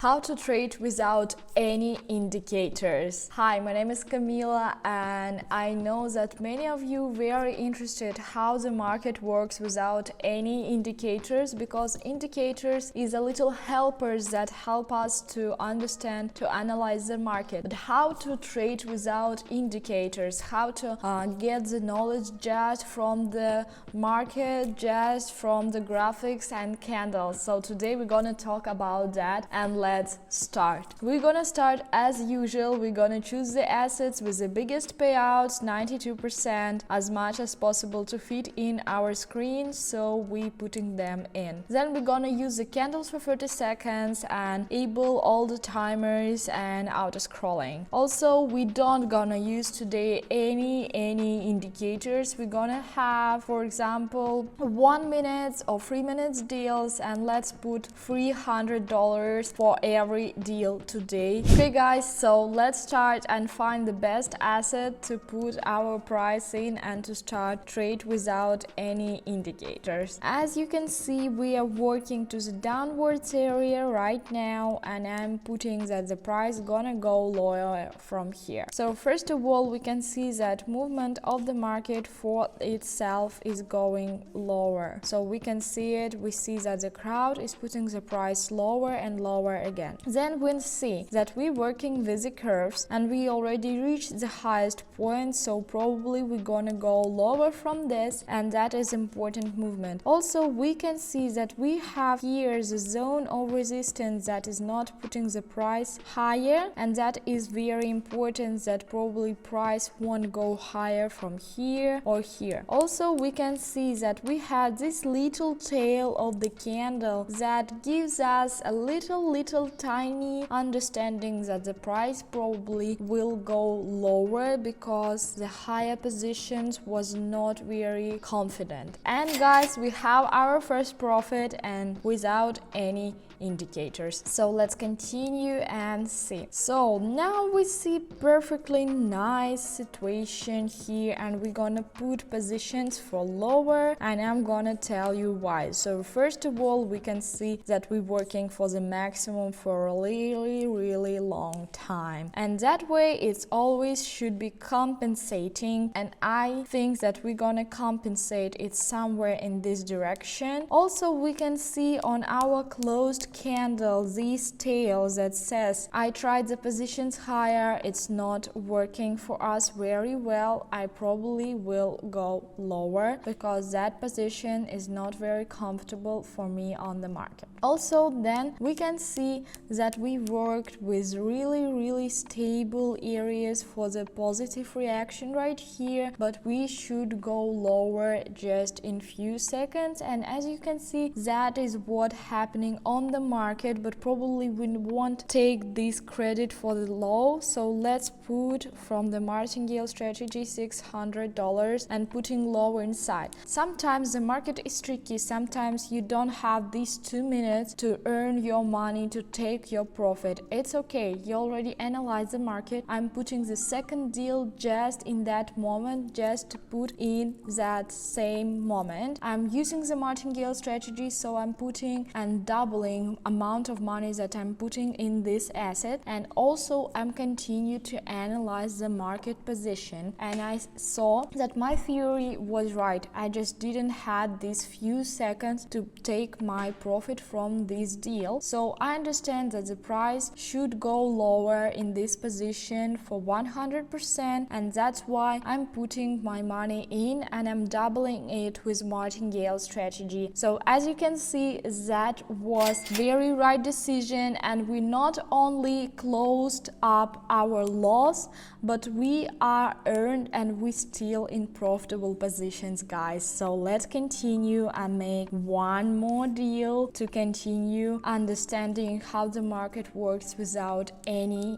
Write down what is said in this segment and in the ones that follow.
How to trade without any indicators. Hi, my name is Camila and I know that many of you very interested how the market works without any indicators, because indicators is a little helpers that help us to understand, to analyze the market. But how to trade without indicators, how to get the knowledge just from the market, just from the graphics and candles. So today we're gonna talk about that, and let's start. We're gonna start as usual. We're gonna choose the assets with the biggest payouts, 92%, as much as possible to fit in our screen, so we putting them in. Then we're gonna use the candles for 30 seconds and enable all the timers and auto scrolling. Also, we don't gonna use today any indicators. We're gonna have, for example, 1 minute or 3 minutes deals, and let's put $300 for every deal today. Okay guys, so let's start and find the best asset to put our price in and to start trade without any indicators. As you can see, we are working to the downwards area right now, and I'm putting that the price gonna go lower from here. So first of all, we can see that movement of the market for itself is going lower. So we can see it, we see that the crowd is putting the price lower and lower again. Then we'll see that we're working with the curves and we already reached the highest point, so probably we're gonna go lower from this, and that is important movement. Also, we can see that we have here the zone of resistance that is not putting the price higher, and that is very important, that probably price won't go higher from here or here. Also, we can see that we had this little tail of the candle that gives us a little tiny understanding that the price probably will go lower because the higher positions was not very confident. And guys, we have our first profit and without any indicators. So let's continue and see. So now we see perfectly nice situation here, and we're gonna put positions for lower, and I'm gonna tell you why. So first of all, we can see that we're working for the maximum for a really long time, and that way it's always should be compensating, and I think that we're gonna compensate it somewhere in this direction. Also, we can see on our closed candle these tails that says I tried the positions higher, it's not working for us very well, I probably will go lower because that position is not very comfortable for me on the market. Also, then we can see that we worked with really stable areas for the positive reaction right here, but we should go lower just in few seconds, and as you can see, that is what happening on the market, but probably we won't take this credit for the low. So let's put from the martingale strategy $600 and putting lower inside. Sometimes the market is tricky, sometimes you don't have these 2 minutes to earn your money, to take your profit. It's okay, you already analyze the market. I'm putting the second deal just in that moment, just to put in that same moment. I'm using the martingale strategy, so I'm putting and doubling amount of money that I'm putting in this asset, and also I'm continue to analyze the market position, and I saw that my theory was right. I just didn't had these few seconds to take my profit from this deal. So I understand that the price should go lower in this position for 100%, and that's why I'm putting my money in and I'm doubling it with martingale strategy. So as you can see, that was very right decision, and we not only closed up our loss, but we are earned and we still in profitable positions, guys. So let's continue and make one more deal to continue understanding how the market works without any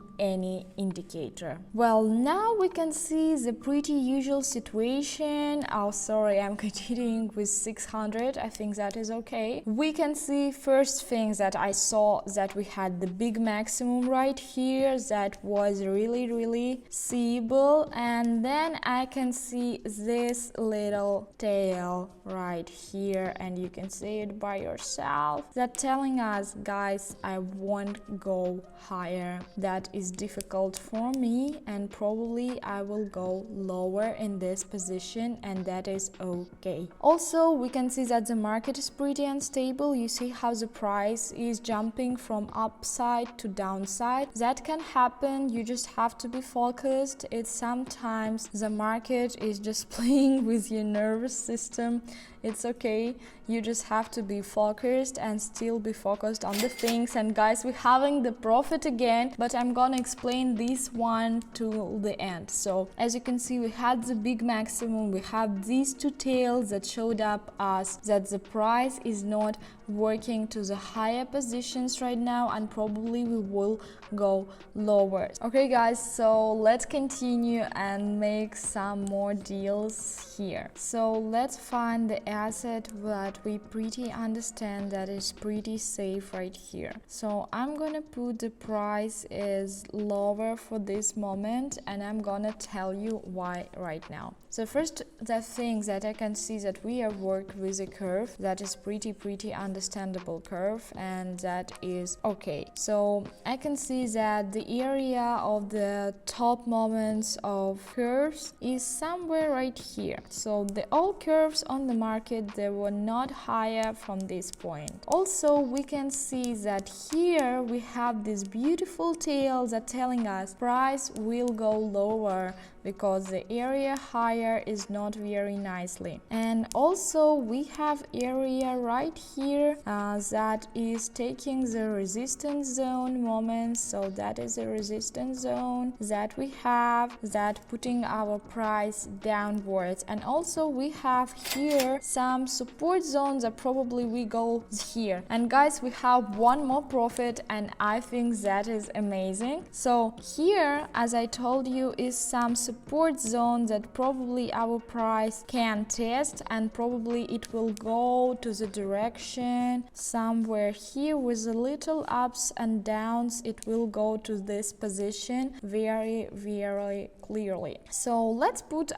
indicator. Well, now we can see the pretty usual situation. Oh, sorry, I'm continuing with 600. I think that is okay. We can see first thing things that I saw, that we had the big maximum right here that was really seeable, and then I can see this little tail right here, and you can see it by yourself, that telling us, guys, I won't go higher. That is difficult for me, and probably I will go lower in this position, and that is okay. Also, we can see that the market is pretty unstable. You see how the price is jumping from upside to downside. That can happen. You just have to be focused. It's sometimes the market is just playing with your nervous system. It's okay, you just have to be focused and still be focused on the things. And guys, we're having the profit again, but I'm gonna explain this one to the end. So as you can see, we had the big maximum, we have these two tails that showed up us that the price is not working to the higher positions right now, and probably we will go lower. Okay guys, so let's continue and make some more deals here. So let's find the asset that we pretty understand that is pretty safe right here. So I'm gonna put the price is lower for this moment, and I'm gonna tell you why right now. So first, the thing that I can see that we have worked with a curve that is pretty understandable curve, and that is okay. So I can see that the area of the top moments of curves is somewhere right here. So the all curves on the market, they were not higher from this point. Also, we can see that here we have this beautiful tail that telling us price will go lower because the area higher is not very nicely. And also we have area right here that is taking the resistance zone moments. So that is a resistance zone that we have that putting our price downwards. And also we have here some support zones that probably we go here. And guys, we have one more profit, and I think that is amazing. So here, as I told you, is some support zone that probably our price can test, and probably it will go to the direction somewhere here with a little ups and downs. It will go to this position very clearly. So let's put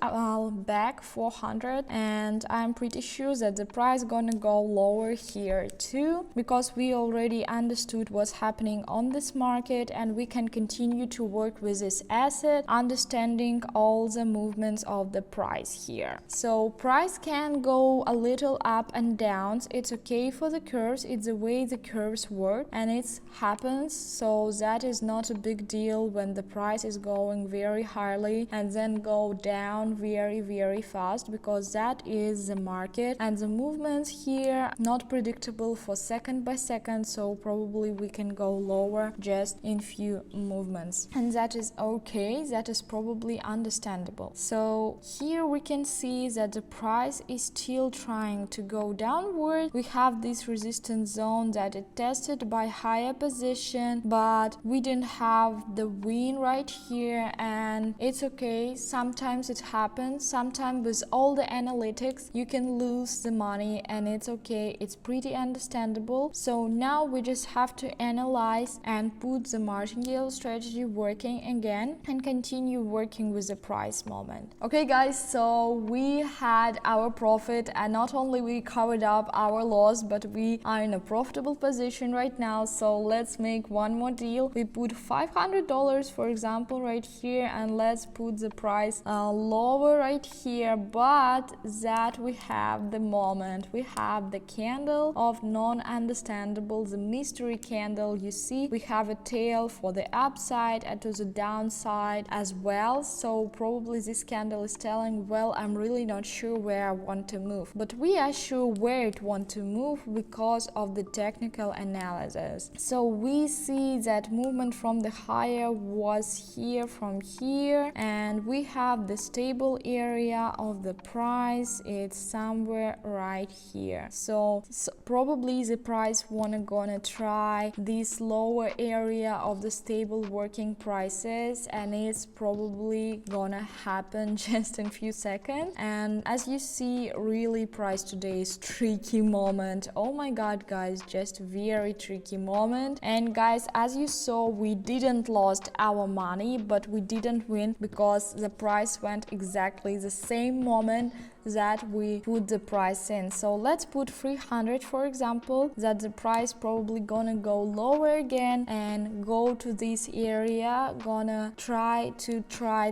back 400, and I'm pretty sure that the price gonna go lower here too, because we already understood what's happening on this market, and we can continue to work with this asset, understanding all the movements of the price here. So price can go a little up and down. It's okay for the curves, it's the way the curves work, and it happens. So that is not a big deal when the price is going very highly and then go down very fast, because that is the market, and the movements here not predictable for second by second. So probably we can go lower just in few movements, and that is okay. That is probably understandable. So here we can see that the price is still trying to go downward. We have this resistance zone that it tested by higher position, but we didn't have the win right here, and it's okay. Sometimes it happens. Sometimes with all the analytics you can lose the money, and it's okay. It's pretty understandable. So now we just have to analyze and put the martingale strategy working again and continue working with the price moment. Okay guys, so we had our profit, and not only we covered up our loss, but we are in a profitable position right now. So let's make one more deal. We put $500 for example right here, and let's put the price lower right here, but that we have the moment, we have the candle of non-understandable, the mystery candle. You see we have a tail for the upside and to the downside as well. So probably this candle is telling, well, I'm really not sure where I want to move, but we are sure where it want to move because of the technical analysis. So we see that movement from the higher was here from here, and we have the stable area of the price, it's somewhere right here. So probably the price gonna try this lower area of the stable working prices, and it's probably gonna happen just in a few seconds. And as you see, really price today is tricky moment. Oh my god guys, just very tricky moment. And guys, as you saw, we didn't lost our money, but we didn't win because the price went exactly the same moment that we put the price in. So let's put 300 for example, that the price probably gonna go lower again and go to this area, gonna try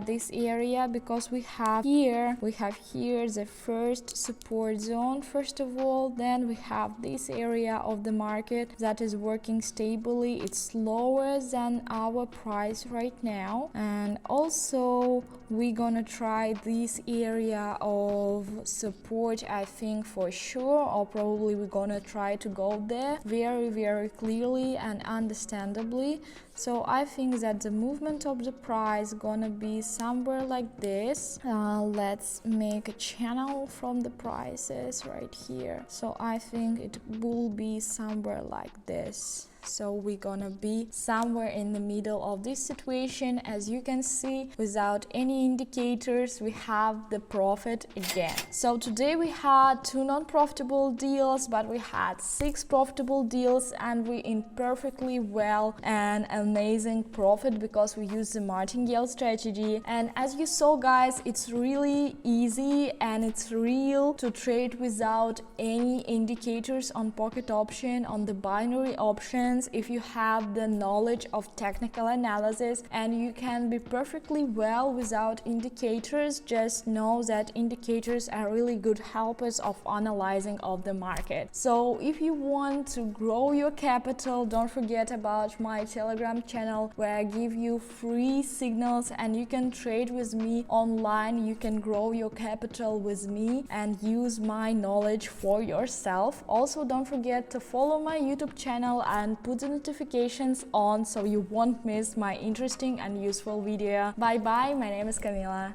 this area, because we have here the first support zone first of all, then we have this area of the market that is working stably. It's lower than our price right now, and also we're gonna try this area of support, I think for sure, or probably we're gonna try to go there very clearly and understandably. So I think that the movement of the price gonna be somewhere like this. Let's make a channel from the prices right here. So I think it will be somewhere like this. So we're gonna be somewhere in the middle of this situation. As you can see, without any indicators, we have the profit again. So today we had 2 non-profitable deals, but we had 6 profitable deals, and we in perfectly well and amazing profit because we used the martingale strategy. And as you saw guys, it's really easy and it's real to trade without any indicators on pocket option, on the binary option, if you have the knowledge of technical analysis, and you can be perfectly well without indicators. Just know that indicators are really good helpers of analyzing of the market. So if you want to grow your capital, don't forget about my Telegram channel where I give you free signals and you can trade with me online. You can grow your capital with me and use my knowledge for yourself. Also, don't forget to follow my YouTube channel and put the notifications on so you won't miss my interesting and useful video. Bye bye, my name is Camila.